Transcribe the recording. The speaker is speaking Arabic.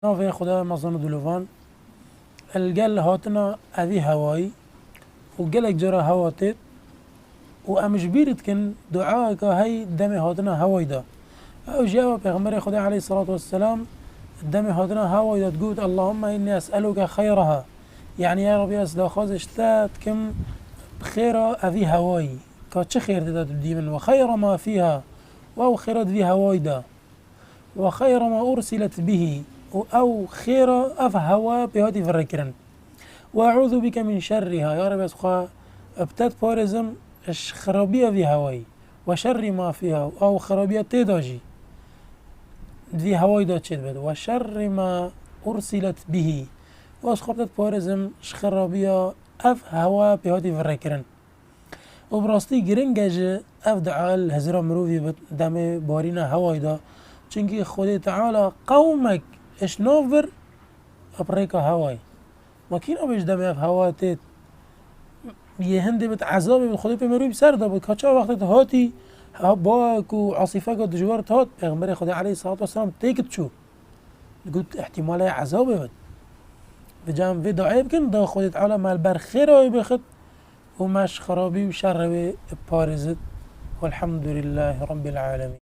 نافع خدا مزن دلوان الجل هاتنا أذي هواي وجلك جرى هواتت وأمش بيرد كن دعاءك هاي دم هاتنا هواي دا أو جاء بيغمر خدا عليه الصلاة والسلام دم هاتنا هواي دا تقول اللهم إني أسألك خيرها يعني يا ربي أسدا خاز اشتات كم خير أذي هواي كاتش خير دا تبدي وخير ما فيها وأو خيرت ذي هواي دا وخير ما أرسلت به أو خير أفهوا بهاتي فركرن وأعوذ بك من شرها يا رب أسخا ابتد بارزم اش خرابية في هواي وشر ما فيها أو خرابية تداجي في هواي دا تشد بد وشر ما أرسلت به وأسخا ابتد بارزم اش خرابية أفهوا بهاتي فركرن وبراستي گرنگج اف دعاء الهزرا مروفي دم بارينا هواي دا چونكي خود تعالى قومك اش نوفر ابريكا هواي وكين ابش دم اف هوا تيت يهندي بت عذاب خود بمروي بسر دا بود كاچا وقت هاتي باك وعاصفه قد جوارت هات پیغمبر خدا عليه الصلاه والسلام تيكت شو قلت احتمال عذاب بود بجام في دعاء يمكن دا خود تعالى مال برخير بخد ومش خرابي وشر بارزت والحمد لله رب العالمين.